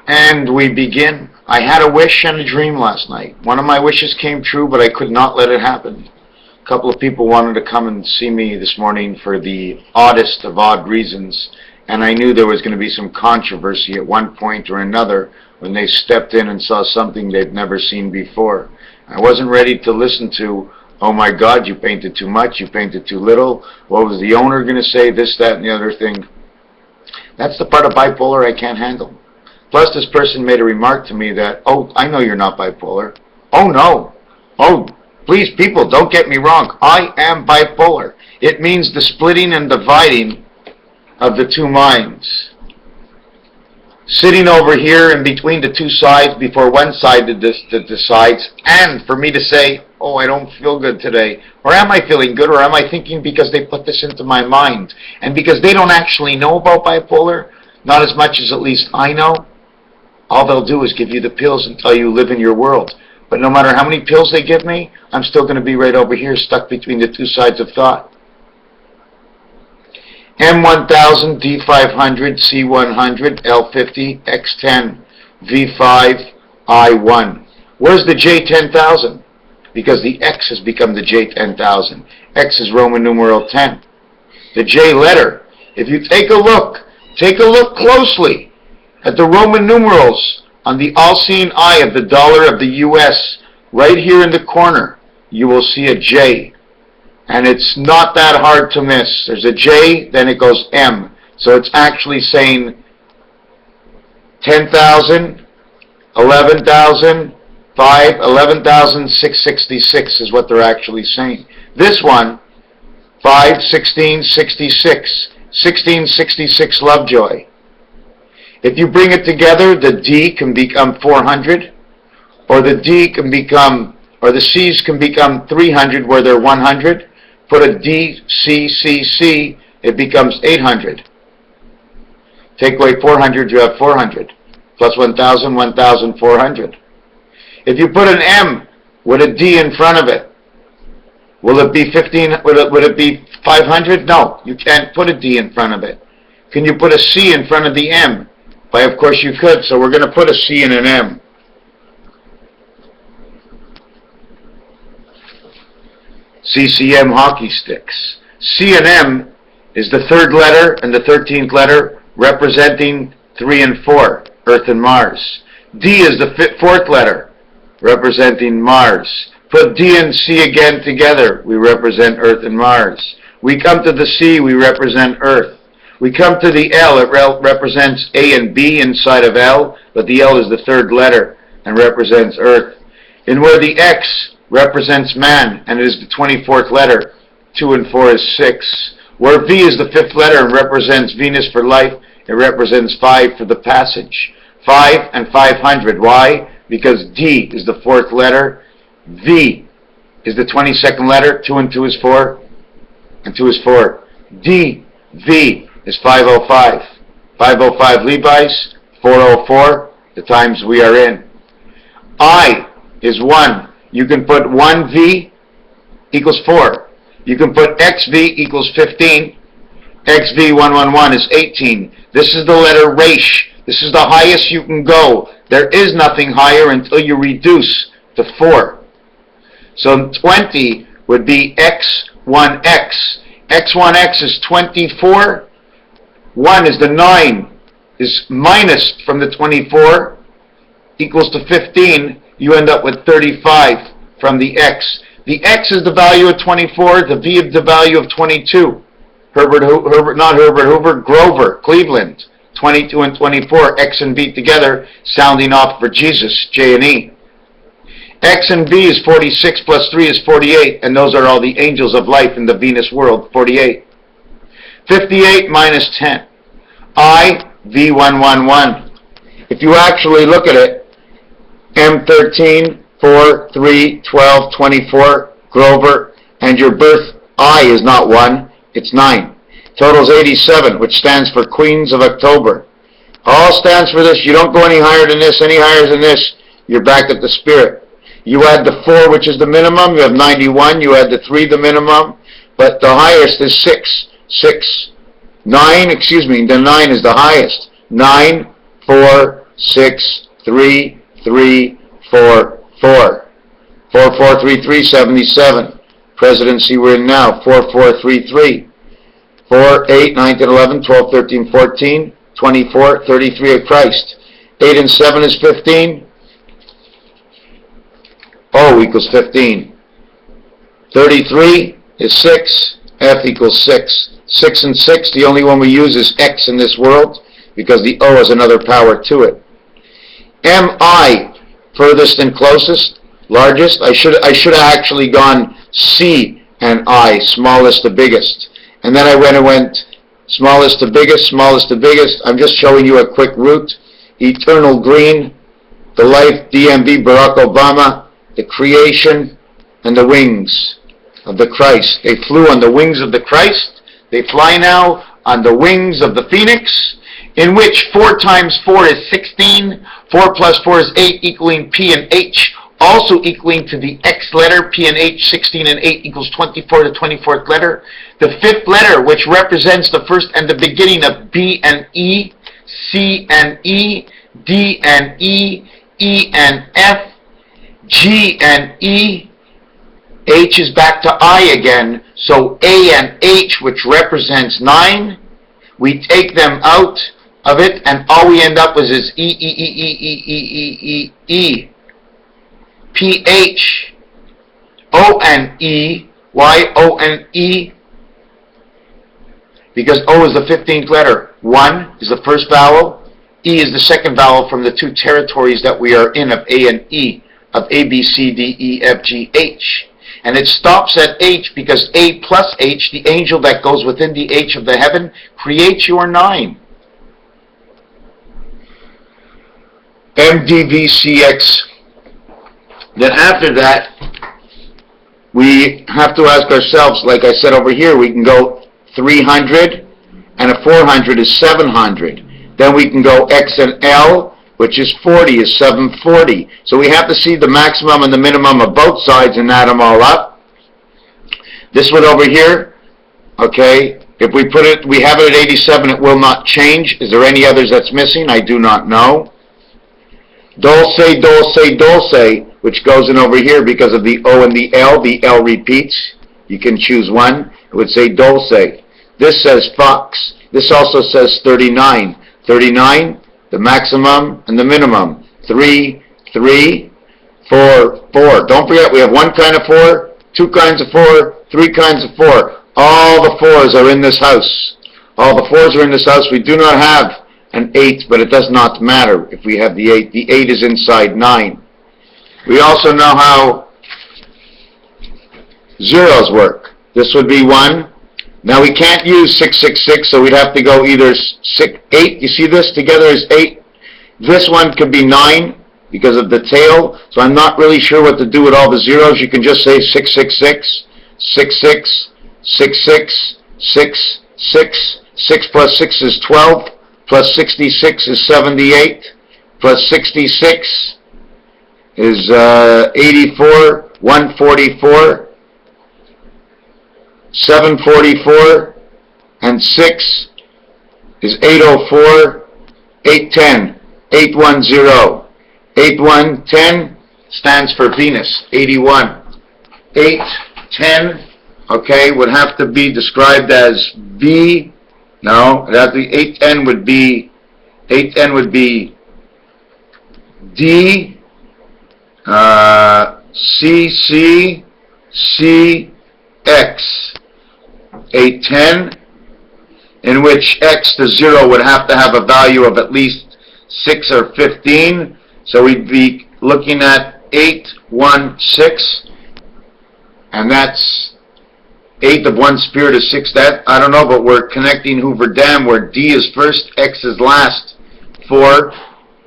And we begin. I had a wish and a dream last night. One of my wishes came true, but I could not let it happen. A couple of people wanted to come and see me this morning for the oddest of odd reasons, and I knew there was going to be some controversy at one point or another when they stepped in and saw something they'd never seen before. I wasn't ready to listen to, oh my God, you painted too much, you painted too little, what was the owner going to say, this, that, and the other thing. That's the part of bipolar I can't handle. Plus, this person made a remark to me that, oh, I know you're not bipolar. Oh, no. Oh, please, people, don't get me wrong. I am bipolar. It means the splitting and dividing of the two minds. Sitting over here in between the two sides before one side decides, and for me to say, oh, I don't feel good today. Or am I feeling good, or am I thinking because they put this into my mind? And because they don't actually know about bipolar, not as much as at least I know, all they'll do is give you the pills and tell you live in your world. But no matter how many pills they give me, I'm still going to be right over here stuck between the two sides of thought. M1000, D500, C100, L50, X10, V5, I1. Where's the J10,000? Because the X has become the J10,000. X is Roman numeral 10. The J letter, if you take a look closely at the Roman numerals on the all-seeing eye of the dollar of the US, right here in the corner, you will see a J. And it's not that hard to miss. There's a J, then it goes M. So it's actually saying 10,000, 11,000, 11,666 is what they're actually saying. This one, 51666, 1666 Lovejoy. If you bring it together, the D can become 400, or the D can become, or the C's can become 300 where they're 100. Put a D, C, C, C, it becomes 800. Take away 400, you have 400. Plus 1,000, 1,400. If you put an M with a D in front of it, will it be 15? Would it be 500? No, you can't put a D in front of it. Can you put a C in front of the M? Why, of course you could. So we're going to put a C and an M. CCM hockey sticks. C and M is the third letter and the 13th letter representing 3 and 4, Earth and Mars. D is the fourth letter representing Mars. Put D and C again together, we represent Earth and Mars. We come to the C, we represent Earth. We come to the L, it represents A and B inside of L, but the L is the third letter and represents Earth. And where the X represents man, and it is the 24th letter, 2 and 4 is 6. Where V is the 5th letter and represents Venus for life, it represents 5 for the passage. 5 and 500. Why? Because D is the 4th letter, V is the 22nd letter, 2 and 2 is 4, and 2 is 4. D, V is 505. 505 Levi's, 404, the times we are in. I is 1. You can put 1V equals 4. You can put XV equals 15. XV 111 is 18. This is the letter Resh. This is the highest you can go. There is nothing higher until you reduce to 4. So 20 would be X1X. X1X is 24. 1 is the 9. Is minus from the 24 equals to 15. You end up with 35 from the X. The X is the value of 24, the V is the value of 22. Grover, Cleveland, 22 and 24, X and V together, sounding off for Jesus, J and E. X and V is 46 plus 3 is 48, and those are all the angels of life in the Venus world, 48. 58 minus 10, I, V111. If you actually look at it, M13, 4, 3, 12, 24, Grover, and your birth I is not 1, it's 9. Total's 87, which stands for Queens of October. All stands for this. You don't go any higher than this, any higher than this, you're back at the spirit. You add the 4, which is the minimum, you have 91, you add the 3, the minimum, but the highest is 6. 6, 9, the 9 is the highest. 9, 4, 6, 3, 3, 4, 4. 4, 4, 3, 3, 77. Presidency we're in now, 4, 4, 3, 3. 4, 8, 9, 10, 11, 12, 13, 14, 24, 33 of Christ. 8 and 7 is 15. O equals 15. 33 is 6. F equals 6. 6 and 6, the only one we use is X in this world because the O has another power to it. MI, furthest and closest, largest. I should have actually gone C and I, smallest to biggest. And then I went smallest to biggest, smallest to biggest. I'm just showing you a quick route. Eternal green, the life, DMV, Barack Obama, the creation, and the wings of the Christ. They flew on the wings of the Christ. They fly now on the wings of the Phoenix, in which 4 times 4 is 16, 4 plus 4 is 8, equaling P and H, also equaling to the X letter, P and H, 16 and 8 equals 24, the 24th letter. The 5th letter, which represents the first and the beginning of B and E, C and E, D and E, E and F, G and E, H is back to I again, so A and H, which represents 9, we take them out of it, and all we end up with is E, E, E, E, E, E, E, E, E. P, H, O and E. Why O and E? Because O is the 15th letter. 1 is the first vowel. E is the second vowel from the 2 territories that we are in of A and E, of A, B, C, D, E, F, G, H. And it stops at H because A plus H, the angel that goes within the H of the heaven, creates your 9. MDVCX. Then after that, we have to ask ourselves, like I said over here, we can go 300, and a 400 is 700. Then we can go X and L, which is 40, is 740. So we have to see the maximum and the minimum of both sides and add them all up. This one over here, okay, if we put it, we have it at 87, it will not change. Is there any others that's missing? I do not know. Dulce, dulce, dulce, which goes in over here because of the O and the L repeats. You can choose one. It would say dulce. This says fox. This also says 39. 39, the maximum and the minimum. 3, 3, 4, 4. Don't forget, we have 1 kind of 4, 2 kinds of 4, 3 kinds of 4. All the 4s are in this house. All the 4s are in this house. We do not have an 8, but it does not matter if we have the 8. The 8 is inside 9. We also know how zeros work. This would be 1. Now we can't use 666, so we'd have to go either 8. You see this together is 8. This one could be 9 because of the tail. So I'm not really sure what to do with all the zeros. You can just say 666, 66, 66, 6, 6. 6 plus 6 is 12. Plus 66 is 78. Plus 66 is 84. 144. 744, and 6 is 804, 810, 810. 8110 stands for Venus, 81. 810, okay, would have to be described as V. No, it has to be 810 would be D, C, C, C, X. 810, in which X to 0 would have to have a value of at least 6 or 15. So we'd be looking at 816, and that's 8 of 1 spirit is 6. That I don't know, but we're connecting Hoover Dam where D is first, X is last. 4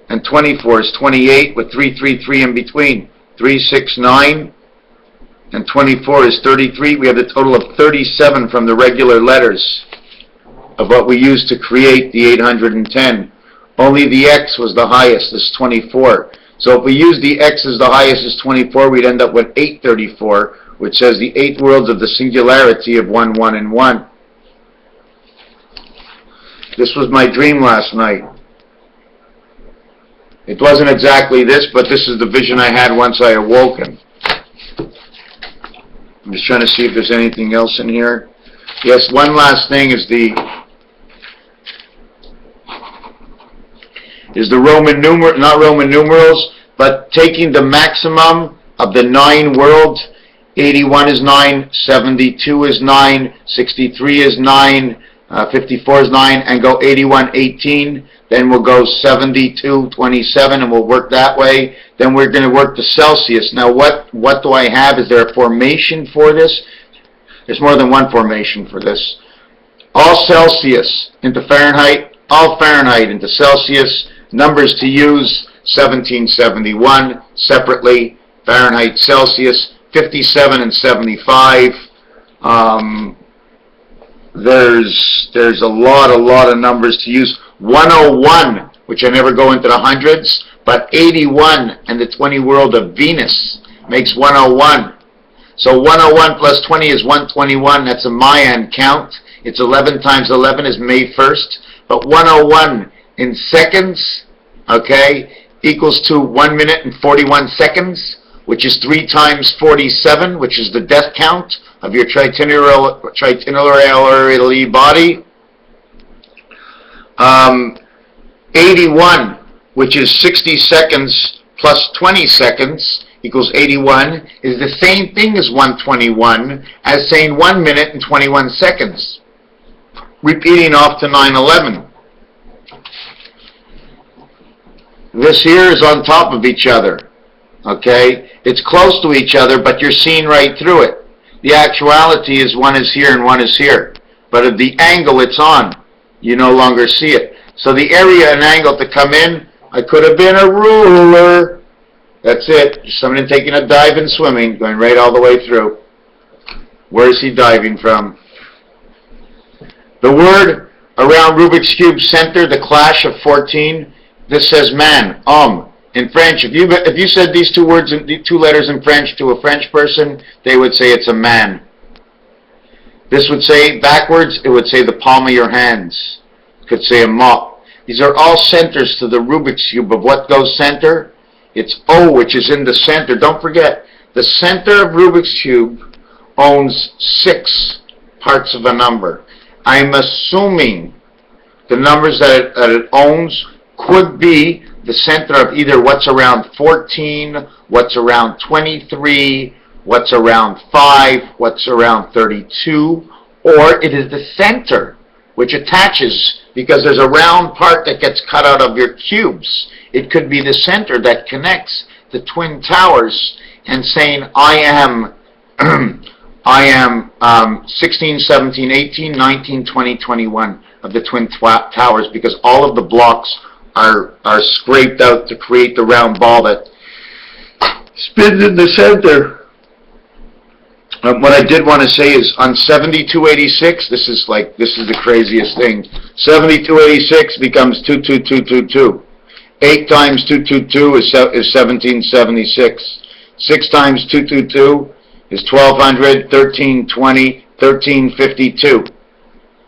and 24 is 28 with 333 in between. 369 and 24 is 33. We have a total of 37 from the regular letters of what we used to create the 810. Only the X was the highest, is 24. So if we use the X as the highest as 24, we'd end up with 834, which says the 8 worlds of the singularity of 1, 1, and 1. This was my dream last night. It wasn't exactly this, but this is the vision I had once I awoken. I'm just trying to see if there's anything else in here. Yes, one last thing is the Roman not Roman numerals, but taking the maximum of the 9 worlds. 81 is 9, 72 is 9, 63 is 9, 54 is 9, and go 81, 18. Then we'll go 72, 27, and we'll work that way. Then we're going to work to Celsius. Now, what do I have? Is there a formation for this? There's more than one formation for this. All Celsius into Fahrenheit, all Fahrenheit into Celsius. Numbers to use, 1771 separately, Fahrenheit, Celsius, 57 and 75. There's a lot of numbers to use. 101, which I never go into the hundreds, but 81 and the 20 world of Venus makes 101. So 101 plus 20 is 121. That's a Mayan count. It's 11 times 11 is May 1st. But 101 in seconds, okay, equals to 1 minute and 41 seconds, which is 3 times 47, which is the death count of your tritinularly body. 81, which is 60 seconds plus 20 seconds, equals 81, is the same thing as 121, as saying 1 minute and 21 seconds. Repeating off to 9/11. This here is on top of each other. Okay? It's close to each other, but you're seeing right through it. The actuality is one is here and one is here. But at the angle it's on, you no longer see it. So the area and angle to come in, I could have been a ruler. That's it. Somebody taking a dive and swimming, going right all the way through. Where is he diving from? The word around Rubik's Cube center, the clash of 14, this says man, homme. In French, if you said these two words, two letters in French to a French person, they would say it's a man. This would say backwards, it would say the palm of your hands. It could say a mop. These are all centers to the Rubik's Cube. Of what goes center? It's O, which is in the center. Don't forget, the center of Rubik's Cube owns 6 parts of a number. I'm assuming the numbers that it owns could be the center of either what's around 14, what's around 23, what's around 5, what's around 32, or it is the center which attaches, because there's a round part that gets cut out of your cubes. It could be the center that connects the twin towers and saying, I am 16, 17, 18, 19, 20, 21 of the twin towers, because all of the blocks are scraped out to create the round ball that spins in the center. What I did want to say is on 7286, this is the craziest thing. 7286 becomes 22222. 8 times 222 is 1776. 6 times 222 is 1200, 1320, 1352.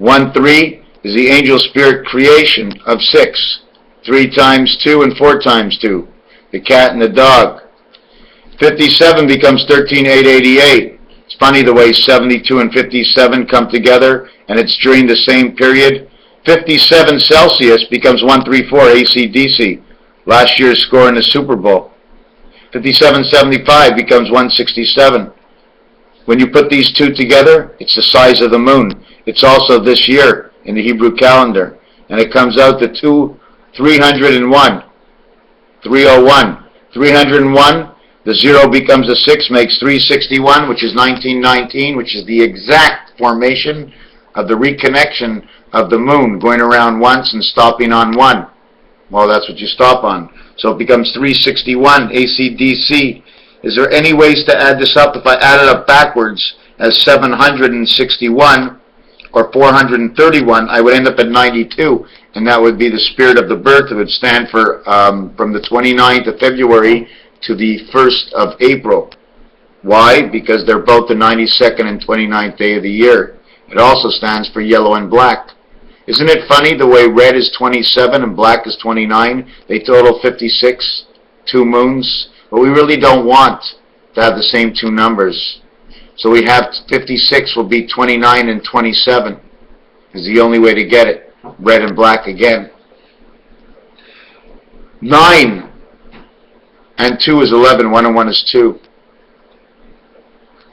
13 is the angel spirit creation of 6. 3 times 2 and 4 times 2. The cat and the dog. 57 becomes 13888. It's funny the way 72 and 57 come together, and it's during the same period. 57 Celsius becomes 134 AC/DC. Last year's score in the Super Bowl. 5775 becomes 167. When you put these two together, it's the size of the moon. It's also this year in the Hebrew calendar. And it comes out to 301. 301. 301, the 0 becomes a 6, makes 361, which is 1919, which is the exact formation of the reconnection of the moon, going around once and stopping on 1. Well, that's what you stop on. So it becomes 361 AC/DC. Is there any ways to add this up? If I add it up backwards as 761 or 431, I would end up at 92, and that would be the spirit of the birth. It would stand for from the 29th of February to the 1st of April. Why? Because they're both the 92nd and 29th day of the year. It also stands for yellow and black. Isn't it funny the way red is 27 and black is 29? They total 56, 2 moons. But we really don't want to have the same 2 numbers. So we have 56 will be 29 and 27 is the only way to get it. Red and black again. 9 and 2 is 11. 1 and 1 is 2.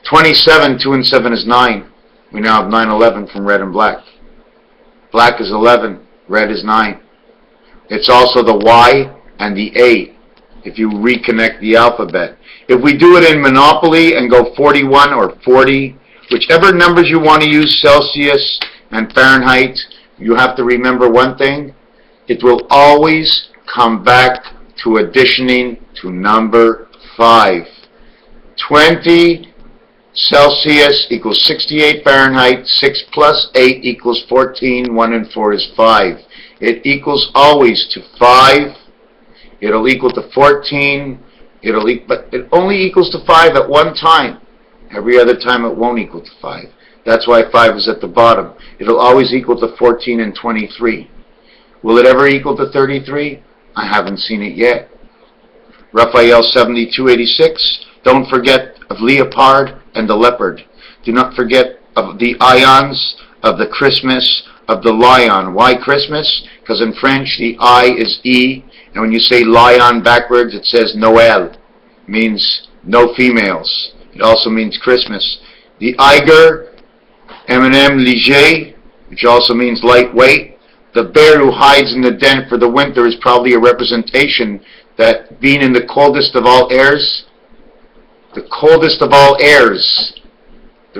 27, 2 and 7 is 9. We now have 9, 11 from red and black. Black is 11. Red is 9. It's also the Y and the A if you reconnect the alphabet. If we do it in Monopoly and go 41 or 40, whichever numbers you want to use, Celsius and Fahrenheit, you have to remember one thing. It will always come back to additioning to number 5. 20 Celsius equals 68 Fahrenheit. 6 plus 8 equals 14. 1 and 4 is 5. It equals always to 5. It'll equal to 14. But it only equals to 5 at one time. Every other time it won't equal to 5. That's why 5 is at the bottom. It'll always equal to 14 and 23. Will it ever equal to 33? I haven't seen it yet. Raphael 7286. Don't forget of leopard and the leopard. Do not forget of the ions of the Christmas of the lion. Why Christmas? Because in French the I is E, and when you say lion backwards it says Noël, means no females. It also means Christmas. The Eiger, M&M Léger, which also means lightweight. The bear who hides in the den for the winter is probably a representation that being in the coldest of all airs, the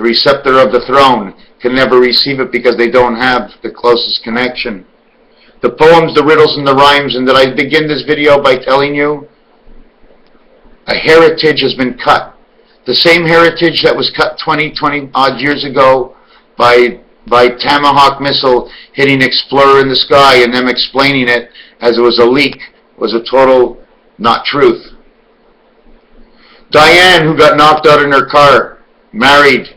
receptor of the throne, can never receive it because they don't have the closest connection. The poems, the riddles, and the rhymes, and that I begin this video by telling you, a heritage has been cut. The same heritage that was cut 20 odd years ago by Tomahawk missile hitting Explorer in the sky and them explaining it as it was a leak was a total not truth. Diane, who got knocked out in her car, married.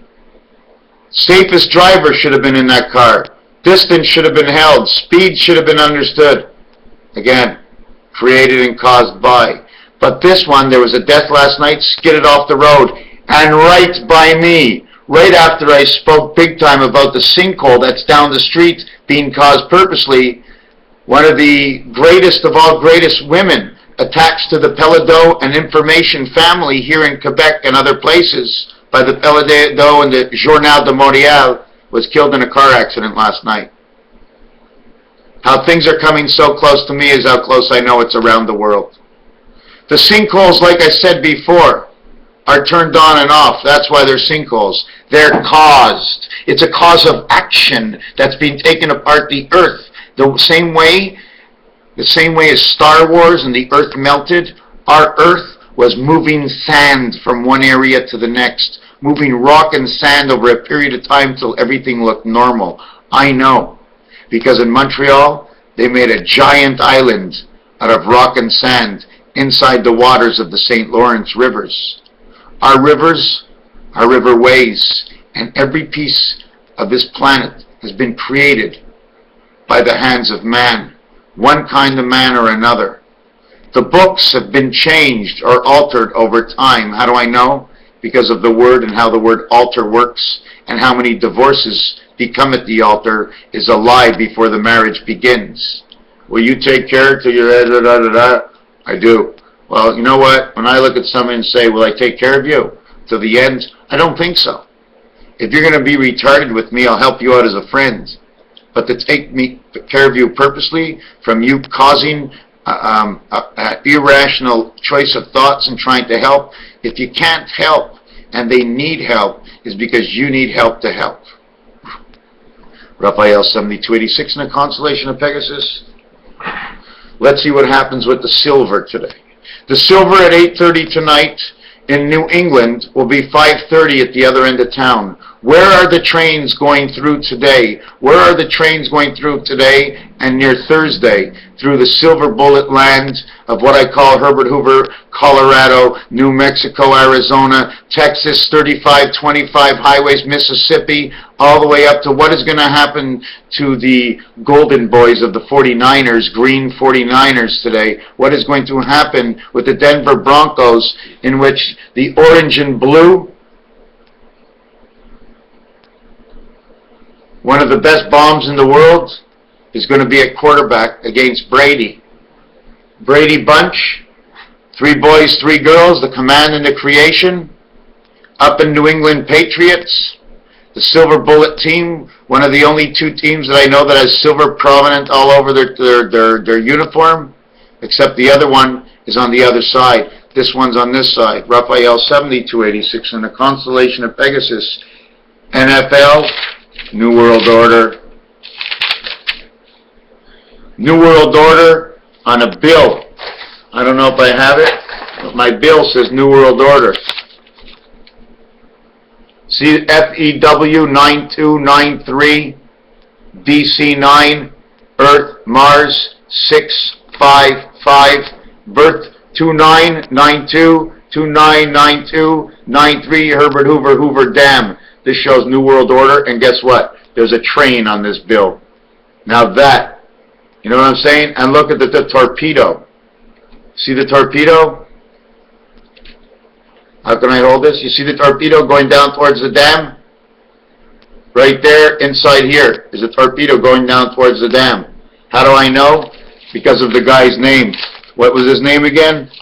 Safest driver should have been in that car. Distance should have been held. Speed should have been understood. Again, created and caused by. But this one, there was a death last night, skidded off the road, and right by me, right after I spoke big time about the sinkhole that's down the street being caused purposely, one of the greatest of all greatest women attached to the Péladeau and Information family here in Quebec and other places by the Péladeau and the Journal de Montréal was killed in a car accident last night. How things are coming so close to me is how close I know it's around the world. The sinkholes, like I said before, are turned on and off. That's why they're sinkholes. They're caused. It's a cause of action that's been taken apart the earth. The same way as Star Wars and the earth melted, our earth was moving sand from one area to the next, moving rock and sand over a period of time till everything looked normal. I know, because in Montreal, they made a giant island out of rock and sand inside the waters of the St. Lawrence rivers. Our rivers are riverways, and every piece of this planet has been created by the hands of man, one kind of man or another. The books have been changed or altered over time. How do I know? Because of the word and how the word altar works, and how many divorces become at the altar is a lie before the marriage begins. Will you take care till you're I do. Well, you know what? When I look at someone and say, will I take care of you to the end? I don't think so. If you're going to be retarded with me, I'll help you out as a friend. But to take care of you purposely, from you causing an irrational choice of thoughts and trying to help, if you can't help and they need help, is because you need help to help. Raphael 7286 in the constellation of Pegasus. Let's see what happens with the silver today. The silver at 8:30 tonight in New England will be 5:30 at the other end of town. Where are the trains going through today? Where are the trains going through today and near Thursday? Through the silver bullet land of what I call Herbert Hoover, Colorado, New Mexico, Arizona, Texas, 3525 highways, Mississippi, all the way up to what is going to happen to the golden boys of the 49ers, green 49ers today. What is going to happen with the Denver Broncos, in which the orange and blue, one of the best bombs in the world, is going to be at quarterback against Brady. Brady Bunch, 3 boys, 3 girls, the command and the creation. Up in New England Patriots, the silver bullet team, one of the only 2 teams that I know that has silver prominent all over their uniform, except the other one is on the other side. This one's on this side. Raphael 7286 in the constellation of Pegasus. NFL, New World Order. New World Order on a bill. I don't know if I have it, but my bill says New World Order. See FEW 9293, DC 9, Earth, Mars 655, birth 2992, 2992, 93, Herbert Hoover, Hoover Dam. This shows New World Order, and guess what? There's a train on this bill. Now that, you know what I'm saying? And look at the torpedo. See the torpedo? How can I hold this? You see the torpedo going down towards the dam? Right there, inside here, is a torpedo going down towards the dam. How do I know? Because of the guy's name. What was his name again?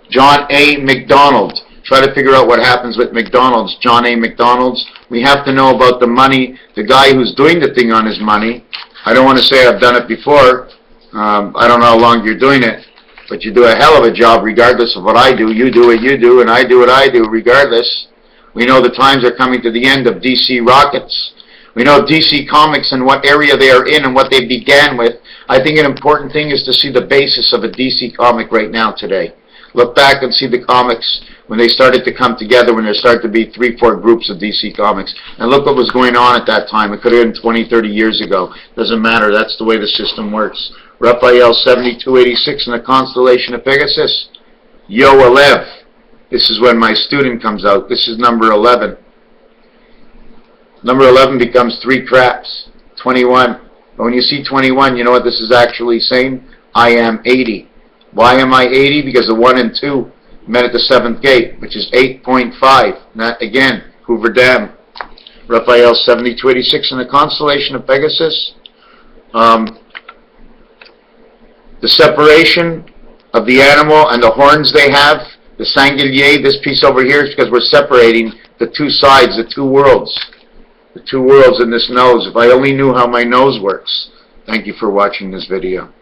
John A. McDonald. Try to figure out what happens with McDonald's, John A. McDonald's. We have to know about the money, the guy who's doing the thing on his money. I don't want to say I've done it before. I don't know how long you're doing it, but you do a hell of a job regardless of what I do. You do what you do, and I do what I do regardless. We know the times are coming to the end of DC Rockets. We know DC Comics and what area they are in and what they began with. I think an important thing is to see the basis of a DC comic right now today. Look back and see the comics when they started to come together, when there started to be 3-4 groups of DC Comics. And look what was going on at that time. It could have been 20, 30 years ago. Doesn't matter. That's the way the system works. Raphael 7286 in the constellation of Pegasus. Yo, Alev. This is when my student comes out. This is number 11. Number 11 becomes 3 craps. 21. But when you see 21, you know what this is actually saying? I am 80. Why am I 80? Because the 1 and 2 met at the 7th gate, which is 8.5. That, again, Hoover Dam. Raphael 7286 in the constellation of Pegasus. The separation of the animal and the horns they have, the singulier, this piece over here is because we're separating the 2 sides, the 2 worlds. The 2 worlds in this nose. If I only knew how my nose works. Thank you for watching this video.